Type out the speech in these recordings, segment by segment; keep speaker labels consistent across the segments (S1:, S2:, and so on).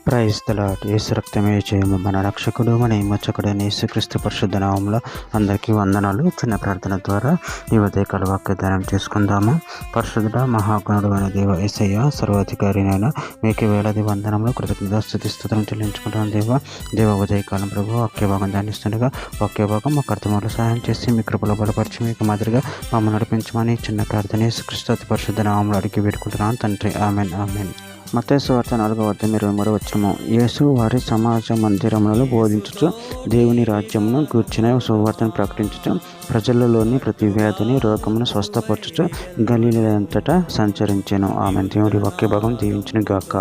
S1: Praise the lord. యేసు రక్తమే జయము. మన రక్షకుడు మన విమోచకుడైన యేసుక్రీస్తు పరిశుద్ధ నామములో అందరికీ వందనాలు. చిన్న ప్రార్థన ద్వారా ఈ ఉదయకాల వాగ్దానం చేసుకుందాము. పరిశుద్ధుడ మహాగణుడు అయిన దేవ యేసయ్య, సర్వాధికారి అయిన మీకు వేలాది వందనములు కృతజ్ఞత స్తుతి స్తోత్రం చెల్లించుకుంటాను. దేవ ఉదయకాలం ప్రభు వాక్య భాగం ధ్యానిస్తుండగా వాక్య భాగం మాకు అర్థమవులు సహాయం చేసి మీ కృపలో బలపరిచి మీకు మాదిరిగా మమ్మల్ని నడిపించమని చిన్న ప్రార్థన యేసుక్రీస్తు అతి పరిశుద్ధ నామములో అడిగి వేడుకుంటున్నాను తండ్రి. Amen amen. మత్తయి సువార్త 4:23 వచనము. యేసు వారి సమాజ మందిరములలో బోధించుచు దేవుని రాజ్యమును గూర్చిన సువార్తను ప్రకటించుచు ప్రజలలోని ప్రతి వ్యాధిని రోగమును స్వస్థపరచుచు గలిలయంతటా సంచరించెను. ఆమె దేవుడి వాక్య భాగం దీవించును గాక.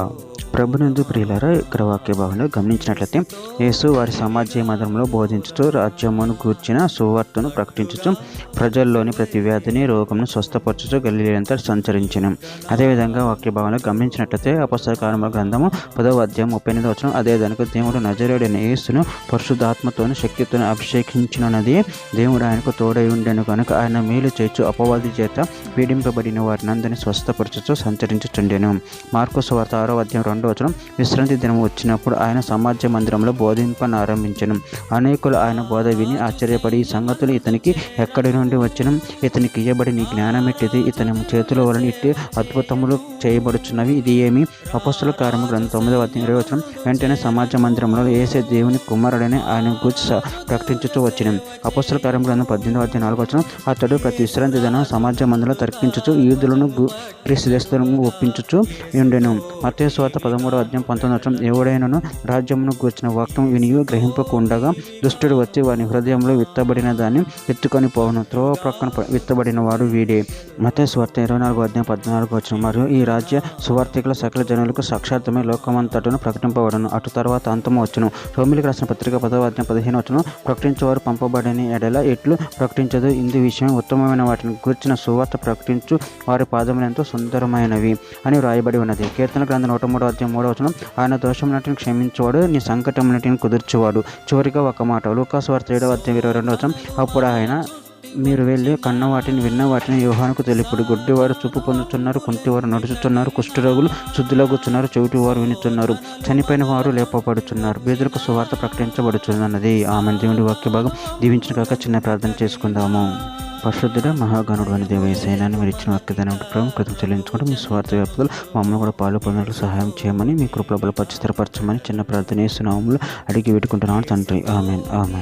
S1: ప్రభునందు ప్రియులారా, ఇక్కడ వాక్య భాగంలో గమనించినట్లయితే యేసు వారి సమాజ మందిరంలో బోధించుతూ రాజ్యమును గూర్చిన సువార్తను ప్రకటించుచు ప్రజల్లోని ప్రతి వ్యాధిని రోగమును స్వస్థపరచుచు గలిలయంతా సంచరించెను. అదేవిధంగా వాక్య భాగంలో గమనించినట్లయితే అపొస్తలుల కార్యముల గ్రంథము 10వ అధ్యాయం 38వ వచనం. అదే దానికి దేవుడు నజరేయుడైన యేసును పరిశుద్ధాత్మతోను శక్తితోను అభిషేకించినది దేవుడు ఆయనకు తోడై ఉండెను కనుక ఆయన మేలు చేర్చు అపవాది చేత పీడింపబడిన వారిని అందరినీ స్వస్థపరచుచు సంచరించుచుండెను. మార్కు సువార్త 6వ అధ్యాయం 2వ వచనం. విశ్రాంతి దినం వచ్చినప్పుడు ఆయన సమాజ మందిరంలో బోధింపనారంభించెను. అనేకులు ఆయన బోధ విని ఆశ్చర్యపడి ఈ సంగతులు ఇతనికి ఎక్కడి నుండి వచ్చిన, ఇతనికి ఇయ్యబడిన జ్ఞానం ఎట్టిది, ఇతని చేతుల వలన ఇట్టి అద్భుతములు చేయబడుచున్నవి, ఇది ఏమి? అపొస్తలుల కార్యముల గ్రంథం 9వ అధ్యాయం 20వ వచనం. వెంటనే సమాజ మందిరంలో యేసే దేవుని కుమారుడని ఆయన గూర్చి ప్రకటించుచూ వచ్చిన. అపొస్తలుల కార్యముల గ్రంథం 18వ అధ్యాయం 4వ వచనం. అతడు ప్రతి విశ్రాంతి దినం సమాజ మందిరంలో తర్కించుచు యూదులను క్రీస్తుదేశులను ఒప్పించుచు ఉండెను. మత్తయి సువార్త 13వ అధ్యాయం 19వ వచనం. ఎవడైనను రాజ్యమును గూర్చిన వాక్యం వినియు గ్రహింపకుండగా దుష్టుడు వచ్చి వాని హృదయంలో విత్తబడిన దాన్ని ఎత్తుకొని పోవును. త్రోవ ప్రక్కన విత్తబడిన వాడు వీడే. మత్తయి సువార్త 24వ అధ్యాయం 14వ వచనం. మరియు ఈ రాజ్య సువార్తికుల సకల జనులకు సాక్షాత్తమే లోకమంతటను ప్రకటింపబడను, అటు తర్వాత అంతము వచ్చును. రోమిలికి రాసిన పత్రిక 10వ అధ్యాయం 15వ వచనం. ప్రకటించేవారు పంపబడని ఎడల ఎట్లు ప్రకటించదు, ఇందు విషయం ఉత్తమమైన వాటిని గూర్చిన సువార్త ప్రకటించు వారి పాదములు ఎంతో సుందరమైనవి అని వ్రాయబడి ఉన్నది. కీర్తన గ్రంథం 103వ అధ్యాయం 3వ వచనం. ఆయన దోషములన్నిటిని క్షమించువాడు, నీ సంకటములన్నిటిని కుదుర్చువాడు. చివరిగా ఒక మాట, లూకా సువార్త 7వ అధ్యాయం 22వ వచనం. అప్పుడు ఆయన, మీరు వెళ్ళి కన్న వాటిని విన్న వాటిని యోహానుకు తెలుపుడు, గుడ్డివారు చూపు పొందుతున్నారు, కుంటివారు నడుచుతున్నారు, కుష్ఠరోగులు శుద్ధులగుచున్నారు, చెవిటివారు వినుతున్నారు, చనిపోయిన వారు లేపబడుతున్నారు, బీదలకు సువార్త ప్రకటించబడుచున్నది. ఆమె దేవుడి వాక్య భాగం దీవించిన కాక చిన్న ప్రార్థన చేసుకుందాము. పరిశుద్ధుడ మహాగణుడు అని దేవ యేసయ్యను మీరు ఇచ్చిన వాక్యదానం ప్రభు కృతం చెల్లించుకుంటూ మీ స్వార్థ వ్యాప్తులు మమ్మల్ని కూడా పాలు పొందడానికి సహాయం చేయమని మీ కృపలో బలపరిచి స్థిరపరచమని చిన్న ప్రార్థన యేసు నామములో అడిగి పెట్టుకుంటున్నాను తండ్రి. Amen amen.